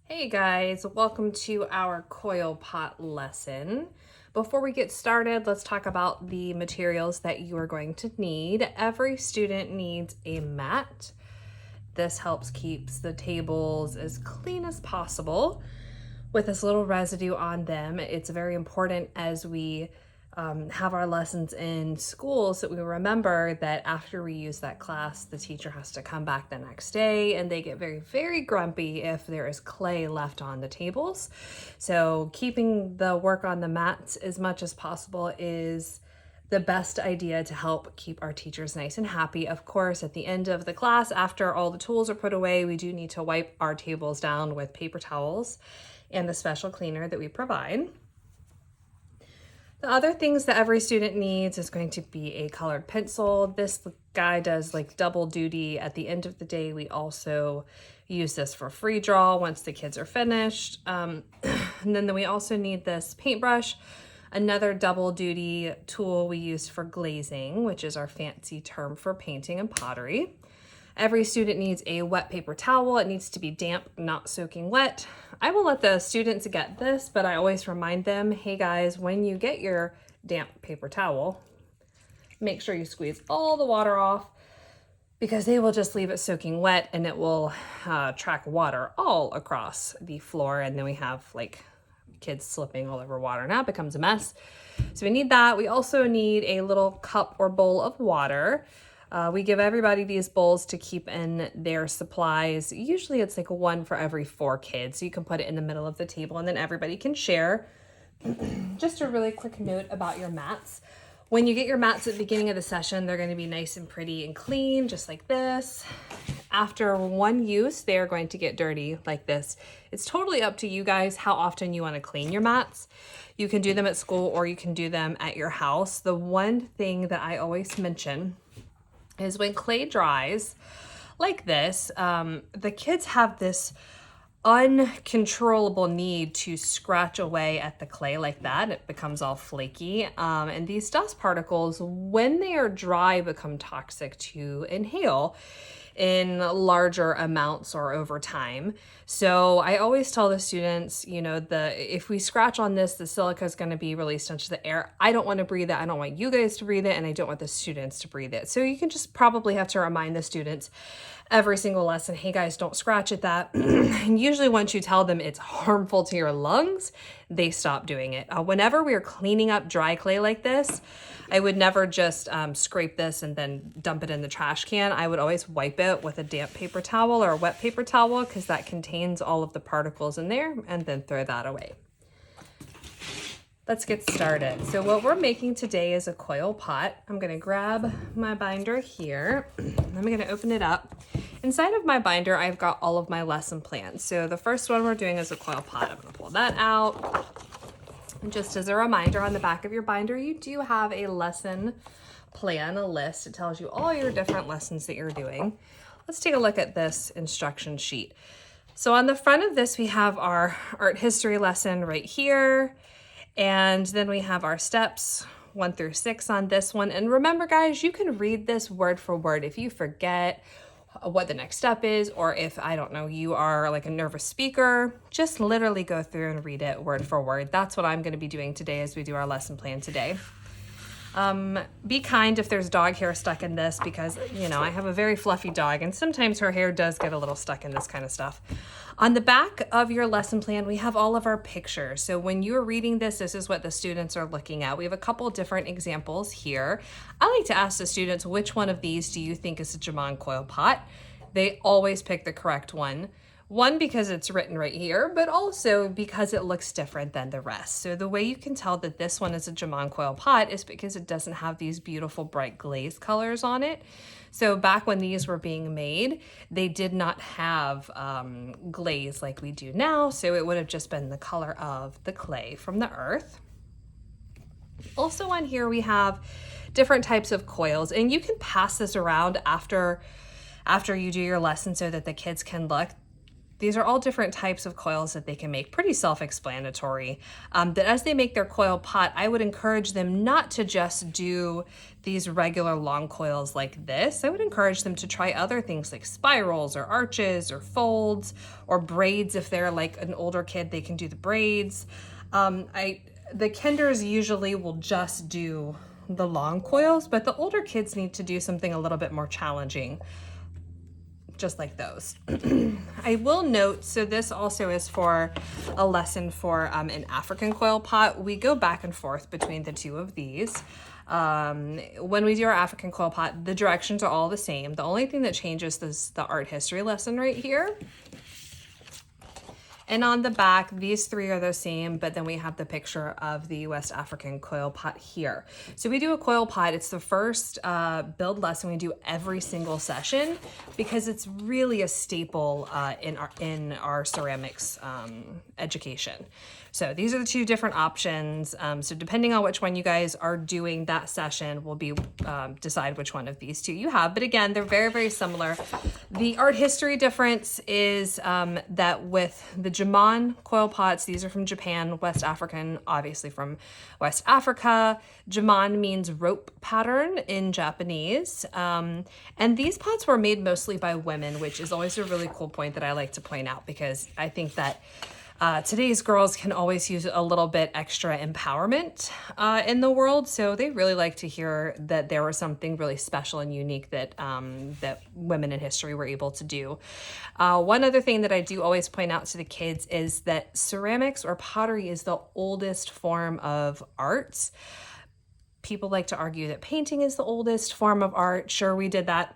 Hey guys, welcome to our coil pot lesson. Before we get started, let's talk about the materials that you are going to need. Every student needs a mat. This helps keeps the tables as clean as possible with as little residue on them. It's very important as we have our lessons in school so we remember that after we use that class, the teacher has to come back the next day and they get very, very grumpy if there is clay left on the tables. So keeping the work on the mats as much as possible is the best idea to help keep our teachers nice and happy. Of course, at the end of the class, after all the tools are put away, we do need to wipe our tables down with paper towels and the special cleaner that we provide. The other things that every student needs is going to be a colored pencil. This guy does like double duty. At the end of the day, we also use this for free draw once the kids are finished. And then we also need this paintbrush, another double duty tool we use for glazing, which is our fancy term for painting and pottery. Every student needs a wet paper towel. It needs to be damp, not soaking wet. I will let the students get this, but I always remind them, hey guys, when you get your damp paper towel, make sure you squeeze all the water off because they will just leave it soaking wet and it will track water all across the floor. And then we have like kids slipping all over water. Now it becomes a mess. So we need that. We also need a little cup or bowl of water. We give everybody these bowls to keep in their supplies. Usually it's like one for every 4 kids. So you can put it in the middle of the table and then everybody can share. Just a really quick note about your mats. When you get your mats at the beginning of the session, they're going to be nice and pretty and clean, just like this. After one use, they're going to get dirty like this. It's totally up to you guys how often you want to clean your mats. You can do them at school or you can do them at your house. The one thing that I always mention is when clay dries like this, the kids have this uncontrollable need to scratch away at the clay like that. It becomes all flaky. And these dust particles, when they are dry, become toxic to inhale in larger amounts or over time. So I always tell the students, you know, if we scratch on this, the silica is going to be released into the air. I don't want to breathe it. I don't want you guys to breathe it. And I don't want the students to breathe it. So you can just probably have to remind the students every single lesson, hey guys, don't scratch at that. And usually once you tell them it's harmful to your lungs, they stop doing it. Whenever we are cleaning up dry clay like this, I would never just scrape this and then dump it in the trash can. I would always wipe it with a damp paper towel or a wet paper towel because that contains all of the particles in there, and then throw that away. Let's get started. So what we're making today is a coil pot. I'm gonna grab my binder here. I'm gonna open it up. Inside of my binder, I've got all of my lesson plans. So the first one we're doing is a coil pot. I'm gonna pull that out. And just as a reminder, on the back of your binder, you do have a lesson plan, a list. It tells you all your different lessons that you're doing. Let's take a look at this instruction sheet. So on the front of this, we have our art history lesson right here. And then we have our steps 1 through 6 on this one. And remember guys, you can read this word for word. If you forget what the next step is, or if, I don't know, you are like a nervous speaker, just literally go through and read it word for word. That's what I'm going to be doing today as we do our lesson plan today. Be kind if there's dog hair stuck in this because, you know, I have a very fluffy dog and sometimes her hair does get a little stuck in this kind of stuff. On the back of your lesson plan, we have all of our pictures. So when you're reading this, this is what the students are looking at. We have a couple different examples here. I like to ask the students, which one of these do you think is a Jomon Coil pot? They always pick the correct one. One, because it's written right here, but also because it looks different than the rest. So the way you can tell that this one is a Jomon Coil pot is because it doesn't have these beautiful bright glaze colors on it. So back when these were being made, they did not have glaze like we do now. So it would have just been the color of the clay from the earth. Also on here, we have different types of coils, and you can pass this around after you do your lesson so that the kids can look. these are all different types of coils that they can make, pretty self-explanatory. That as they make their coil pot, I would encourage them not to just do these regular long coils like this. I would encourage them to try other things like spirals or arches or folds or braids. If they're like an older kid, they can do the braids. The kinders usually will just do the long coils, but the older kids need to do something a little bit more challenging, just like those. I will note, so this also is for a lesson for an African coil pot. We go back and forth between the two of these. When we do our African coil pot, the directions are all the same. The only thing that changes is the art history lesson right here. And on the back, these three are the same, but then we have the picture of the West African coil pot here. So we do a coil pot. It's the first build lesson we do every single session because it's really a staple in our ceramics education. So these are the two different options. So depending on which one you guys are doing that session will be decide which one of these two you have. But again, they're very, very similar. The art history difference is that with the Jomon coil pots, these are from Japan, West African, obviously from West Africa. Jomon means rope pattern in Japanese. And these pots were made mostly by women, which is always a really cool point that I like to point out because I think that today's girls can always use a little bit extra empowerment in the world, so they really like to hear that there was something really special and unique that that women in history were able to do. One other thing that I do always point out to the kids is that ceramics or pottery is the oldest form of arts. People like to argue that painting is the oldest form of art. Sure, we did that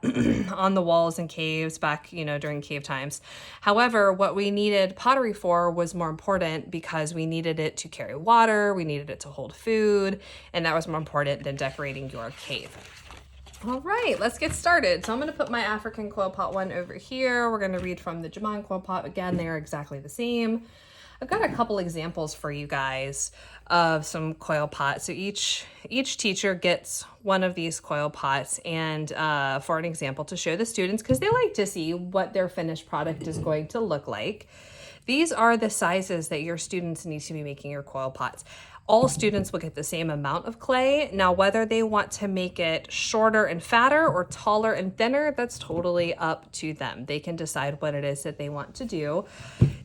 on the walls in caves back, during cave times. However, what we needed pottery for was more important because we needed it to carry water, we needed it to hold food, and that was more important than decorating your cave. All right, let's get started. So I'm going to put my African coil pot one over here. We're going to read from the Jomon coil pot. Again, they are exactly the same. I've got a couple examples for you guys of some coil pots. So each teacher gets one of these coil pots and for an example to show the students because they like to see what their finished product is going to look like. These are the sizes that your students need to be making your coil pots. All students will get the same amount of clay. Now, whether they want to make it shorter and fatter or taller and thinner, that's totally up to them. They can decide what it is that they want to do.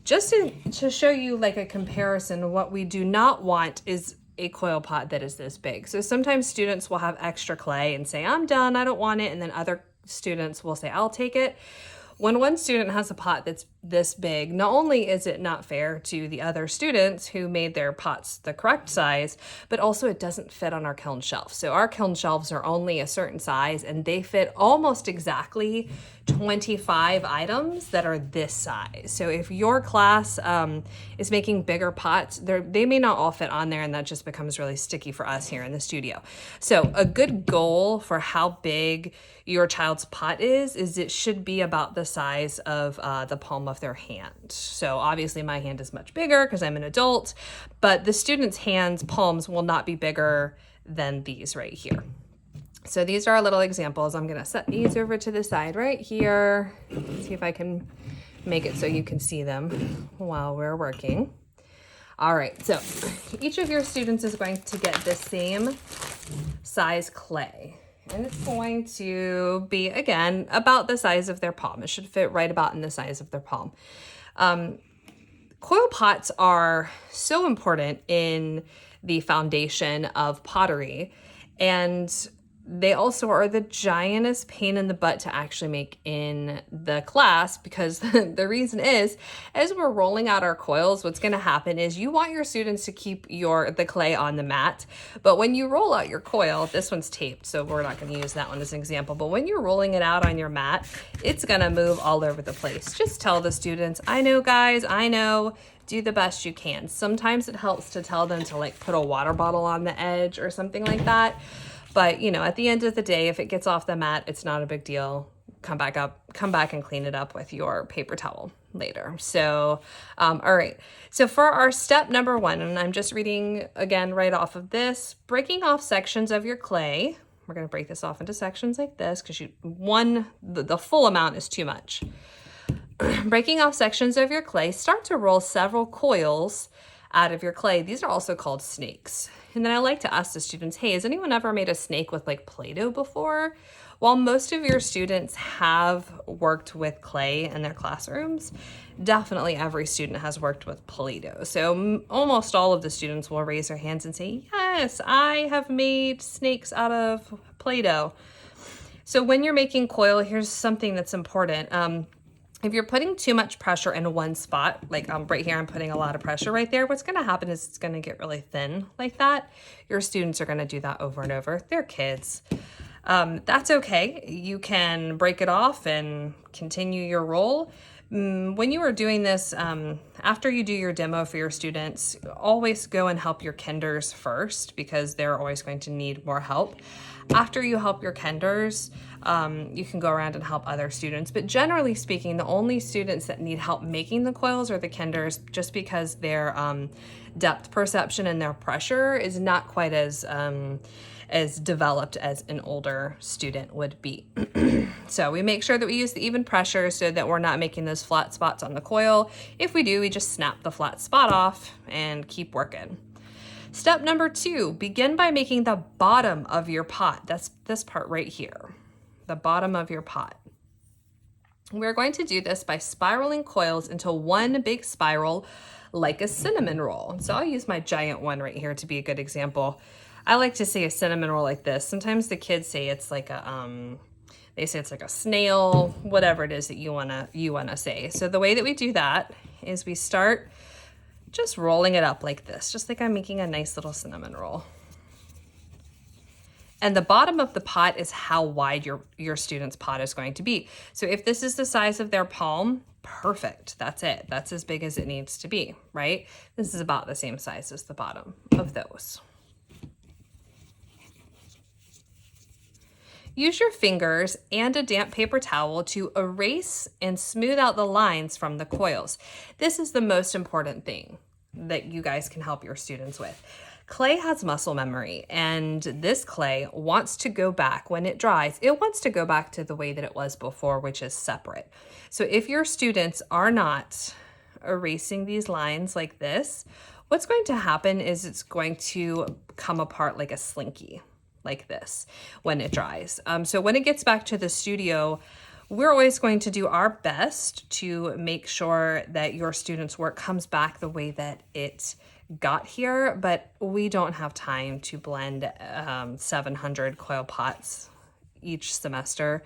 Just to show you like a comparison, what we do not want is a coil pot that is this big. So sometimes students will have extra clay and say, I'm done, I don't want it. And then other students will say, I'll take it. When one student has a pot that's this big, not only is it not fair to the other students who made their pots the correct size, but also it doesn't fit on our kiln shelf. So our kiln shelves are only a certain size and they fit almost exactly 25 items that are this size. So if your class is making bigger pots, they may not all fit on there, and that just becomes really sticky for us here in the studio. So a good goal for how big your child's pot is it should be about the size of the palm of their hand. So obviously my hand is much bigger because I'm an adult, but the students' hands, palms will not be bigger than these right here. So these are our little examples. I'm gonna set these over to the side right here. See if I can make it so you can see them while we're working. All right, so each of your students is going to get the same size clay. And it's going to be, again, about the size of their palm. It should fit right about in the size of their palm. Coil pots are so important in the foundation of pottery, and they also are the giantest pain in the butt to actually make in the class because the reason is, as we're rolling out our coils, what's going to happen is you want your students to keep the clay on the mat, but when you roll out your coil, this one's taped, so we're not going to use that one as an example, but when you're rolling it out on your mat, it's going to move all over the place. Just tell the students, I know guys, I know, do the best you can. Sometimes it helps to tell them to like put a water bottle on the edge or something like that. But, at the end of the day, if it gets off the mat, it's not a big deal. Come back and clean it up with your paper towel later. So, all right. So for our step number 1, and I'm just reading again right off of this, breaking off sections of your clay. We're going to break this off into sections like this because the full amount is too much. Breaking off sections of your clay, start to roll several coils out of your clay. These are also called snakes. And then I like to ask the students, hey, has anyone ever made a snake with like Play-Doh before? While most of your students have worked with clay in their classrooms, definitely every student has worked with Play-Doh. So almost all of the students will raise their hands and say, yes, I have made snakes out of Play-Doh. So when you're making coil, here's something that's important. If you're putting too much pressure in one spot, like right here, I'm putting a lot of pressure right there, what's gonna happen is it's gonna get really thin like that. Your students are gonna do that over and over. They're kids. That's okay. You can break it off and continue your roll. When you are doing this, after you do your demo for your students, always go and help your kinders first because they're always going to need more help. After you help your kinders, you can go around and help other students. But generally speaking, the only students that need help making the coils are the kinders, just because their depth perception and their pressure is not quite as developed as an older student would be. So we make sure that we use the even pressure so that we're not making those flat spots on the coil. If we do, we just snap the flat spot off and keep working. Step number 2, begin by making the bottom of your pot. That's this part right here, the bottom of your pot. We're going to do this by spiraling coils into one big spiral like a cinnamon roll. So I'll use my giant one right here to be a good example. I like to say a cinnamon roll like this. Sometimes the kids say it's like a, they say it's like a snail, whatever it is that you wanna say. So the way that we do that is we start just rolling it up like this, just like I'm making a nice little cinnamon roll. And the bottom of the pot is how wide your student's pot is going to be. So if this is the size of their palm, perfect, that's it. That's as big as it needs to be, right? This is about the same size as the bottom of those. Use your fingers and a damp paper towel to erase and smooth out the lines from the coils. This is the most important thing that you guys can help your students with. Clay has muscle memory, and this clay wants to go back when it dries. It wants to go back to the way that it was before, which is separate. So if your students are not erasing these lines like this, what's going to happen is it's going to come apart like a slinky, like this, when it dries. So when it gets back to the studio, we're always going to do our best to make sure that your student's work comes back the way that it got here, but we don't have time to blend 700 coil pots each semester.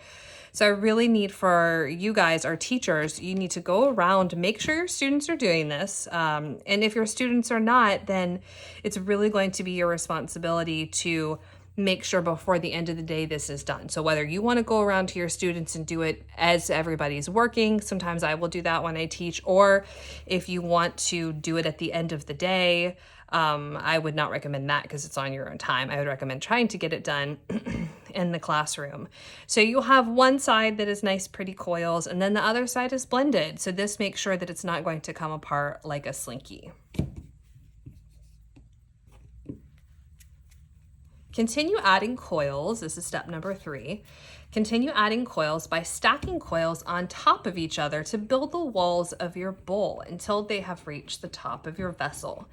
So I really need for you guys, our teachers, you need to go around, make sure your students are doing this. And if your students are not, then it's really going to be your responsibility to make sure before the end of the day this is done. So whether you want to go around to your students and do it as everybody's working, sometimes I will do that when I teach, or if you want to do it at the end of the day, I would not recommend that because it's on your own time. I would recommend trying to get it done in the classroom. So you'll have one side that is nice, pretty coils, and then the other side is blended. So this makes sure that it's not going to come apart like a slinky. Continue adding coils. This is step number 3. Continue adding coils by stacking coils on top of each other to build the walls of your bowl until they have reached the top of your vessel.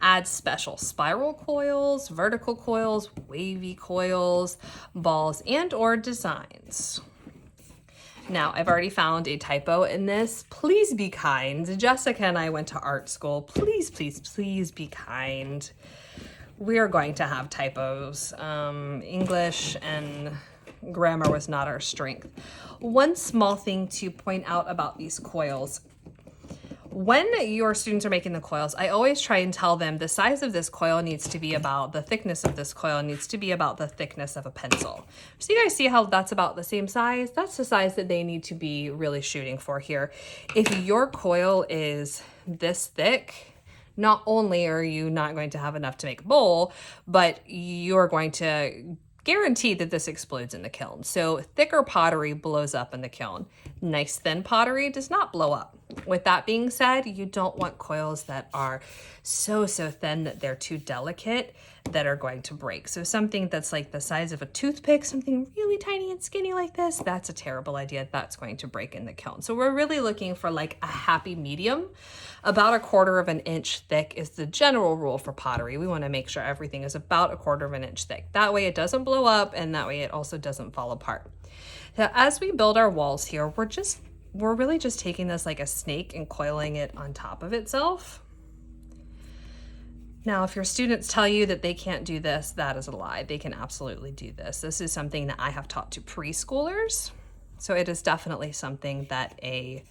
Add special spiral coils, vertical coils, wavy coils, balls, and or designs. Now, I've already found a typo in this. Please be kind. Jessica and I went to art school. Please, please, please be kind. We are going to have typos. English and grammar was not our strength. One small thing to point out about these coils. When your students are making the coils, I always try and tell them the size of this coil needs to be about, the thickness of this coil needs to be about the thickness of a pencil. So you guys see how that's about the same size? That's the size that they need to be really shooting for here. If your coil is this thick, not only are you not going to have enough to make a bowl, but you're going to guarantee that this explodes in the kiln. So thicker pottery blows up in the kiln. Nice thin pottery does not blow up. With that being said, you don't want coils that are so thin that they're too delicate that are going to break. So something that's like the size of a toothpick, something really tiny and skinny like this, that's a terrible idea. That's going to break in the kiln. So we're really looking for like a happy medium. About 1/4 inch thick is the general rule for pottery. We want to make sure everything is about 1/4 inch thick. That way it doesn't blow up, and that way it also doesn't fall apart. Now, as we build our walls here, we're really just taking this like a snake and coiling it on top of itself. Now, if your students tell you that they can't do this, that is a lie. They can absolutely do this. This is something that I have taught to preschoolers. So it is definitely something that a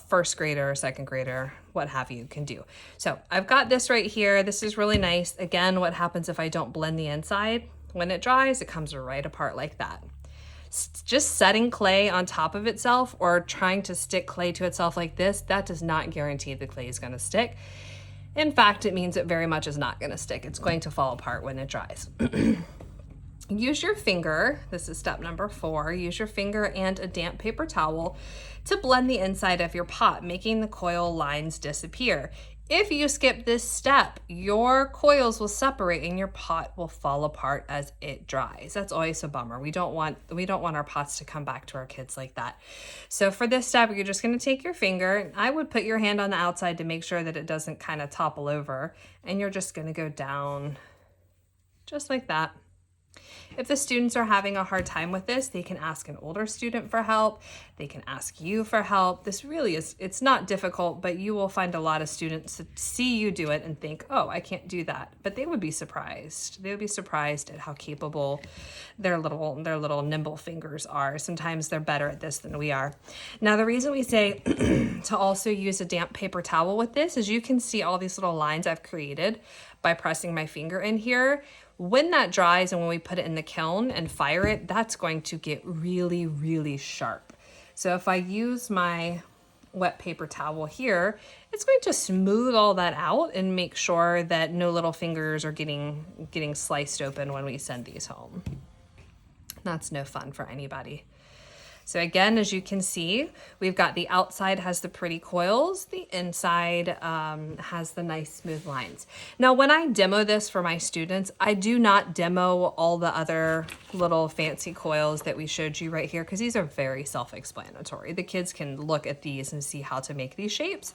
first grader, second grader, what have you, can do. So I've got this right here. This is really nice. Again, what happens if I don't blend the inside? When it dries, it comes right apart like that. Just setting clay on top of itself or trying to stick clay to itself like this, that does not guarantee the clay is going to stick. In fact, it means it very much is not going to stick. It's going to fall apart when it dries. Use your finger, this is step number 4, use your finger and a damp paper towel to blend the inside of your pot, making the coil lines disappear. If you skip this step, your coils will separate and your pot will fall apart as it dries. That's always a bummer. We don't want our pots to come back to our kids like that. So for this step, you're just going to take your finger. I would put your hand on the outside to make sure that it doesn't kind of topple over, and you're just going to go down just like that. If the students are having a hard time with this, they can ask an older student for help. They can ask you for help. This really is, it's not difficult, but you will find a lot of students that see you do it and think, oh, I can't do that. But they would be surprised. They would be surprised at how capable their little nimble fingers are. Sometimes they're better at this than we are. Now, the reason we say to also use a damp paper towel with this is you can see all these little lines I've created by pressing my finger in here. When that dries and when we put it in the kiln and fire it, that's going to get really, really sharp. So if I use my wet paper towel here, it's going to smooth all that out and make sure that no little fingers are getting sliced open when we send these home. That's no fun for anybody. So again, as you can see, we've got the outside has the pretty coils, the inside has the nice smooth lines. Now, when I demo this for my students, I do not demo all the other little fancy coils that we showed you right here because these are very self-explanatory. The kids can look at these and see how to make these shapes.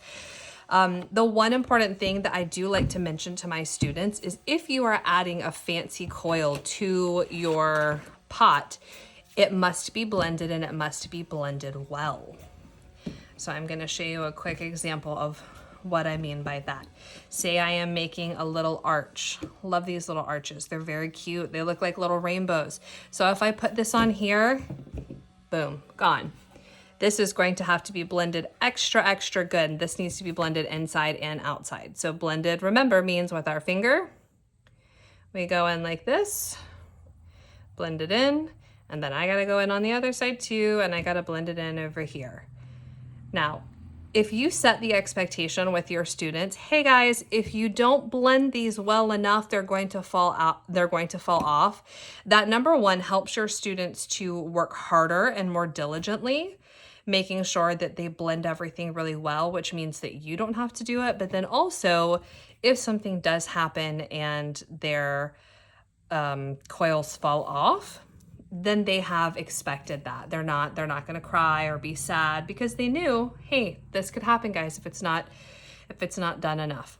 The one important thing that I do like to mention to my students is if you are adding a fancy coil to your pot, it must be blended and it must be blended well. So I'm going to show you a quick example of what I mean by that. Say I am making a little arch. Love these little arches. They're very cute. They look like little rainbows. So if I put this on here, boom, gone. This is going to have to be blended extra good. This needs to be blended inside and outside. So blended, remember, means with our finger, we go in like this, blend it in, and then I gotta go in on the other side too, and I gotta blend it in over here. Now, if you set the expectation with your students, hey guys, if you don't blend these well enough, they're going to fall out, they're going to fall off. That number one helps your students to work harder and more diligently, making sure that they blend everything really well, which means that you don't have to do it. But then also, if something does happen and their coils fall off, then they have expected that. They're not going to cry or be sad because they knew, hey, this could happen, guys, if it's not done enough.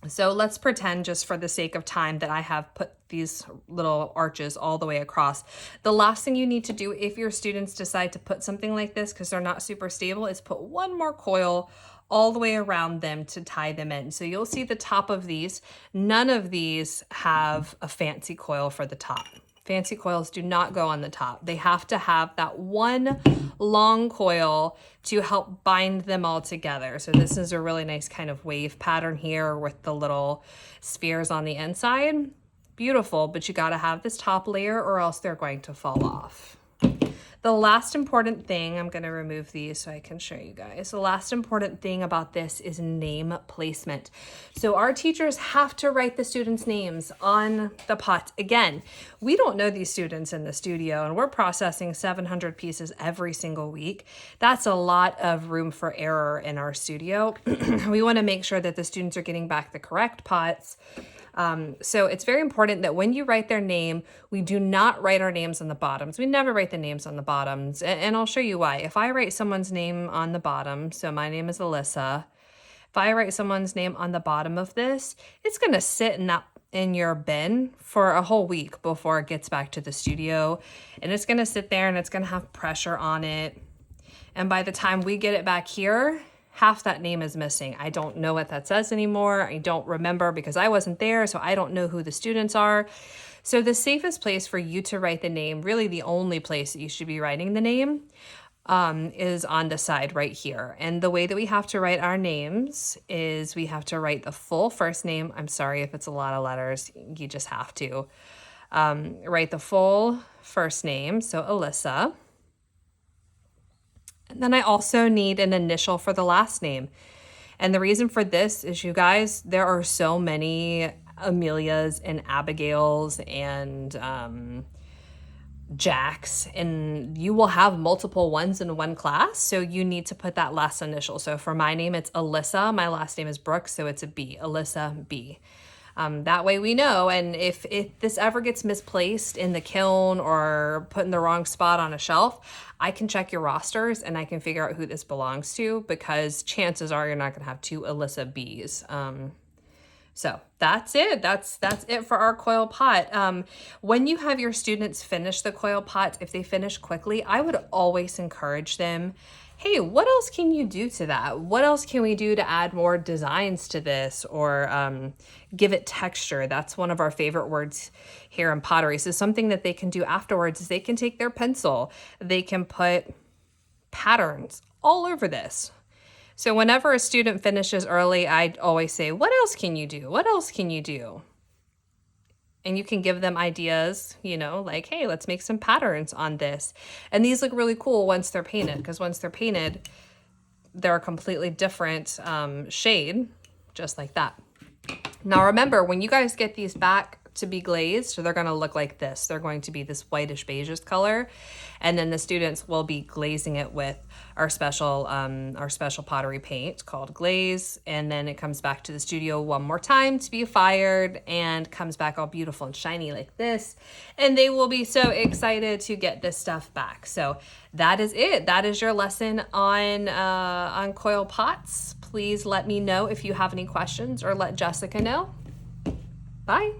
So let's pretend, just for the sake of time, that I have put these little arches all the way across. The last thing you need to do if your students decide to put something like this because they're not super stable is put one more coil all the way around them to tie them in. So you'll see the top of these. None of these have a fancy coil for the top. Fancy coils do not go on the top. They have to have that one long coil to help bind them all together. So this is a really nice kind of wave pattern here with the little spheres on the inside. Beautiful, but you gotta have this top layer or else they're going to fall off. The last important thing, I'm going to remove these so I can show you guys. The last important thing about this is name placement. So our teachers have to write the students' names on the pot. Again, we don't know these students in the studio, and we're processing 700 pieces every single week. That's a lot of room for error in our studio. We want to make sure that the students are getting back the correct pots. So it's very important that when you write their name, we do not write our names on the bottoms. We never write the names on the bottoms. And I'll show you why. If I write someone's name on the bottom, so my name is Alyssa. If I write someone's name on the bottom of this, it's going to sit in your bin for a whole week before it gets back to the studio. And it's going to sit there and it's going to have pressure on it. And by the time we get it back here, half that name is missing. I don't know what that says anymore. I don't remember because I wasn't there, so I don't know who the students are. So the safest place for you to write the name, really the only place that you should be writing the name, is on the side right here. And the way that we have to write our names is we have to write the full first name. I'm sorry if it's a lot of letters, you just have to. Write the full first name, so Alyssa. And then I also need an initial for the last name. And the reason for this is, you guys, there are so many Amelias and Abigails and Jacks, and you will have multiple ones in one class. So you need to put that last initial. So for my name, it's Alyssa. My last name is Brooks, so it's a B, Alyssa B. That way we know, and if this ever gets misplaced in the kiln or put in the wrong spot on a shelf, I can check your rosters and I can figure out who this belongs to, because chances are you're not going to have two Alyssa Bs. So that's it. That's it for our coil pot. When you have your students finish the coil pot, if they finish quickly, I would always encourage them, hey, what else can you do to that? What else can we do to add more designs to this, or give it texture? That's one of our favorite words here in pottery. So something that they can do afterwards is they can take their pencil, they can put patterns all over this. So whenever a student finishes early, I always say, what else can you do? What else can you do? And you can give them ideas, you know, like, hey, let's make some patterns on this. And these look really cool once they're painted, because once they're painted, they're a completely different shade, just like that. Now remember, when you guys get these back to be glazed, they're going to look like this. They're going to be this whitish beigeish color. And then the students will be glazing it with our special pottery paint called glaze. And then it comes back to the studio one more time to be fired and comes back all beautiful and shiny like this. And they will be so excited to get this stuff back. So that is it. That is your lesson on coil pots. Please let me know if you have any questions, or let Jessica know. Bye.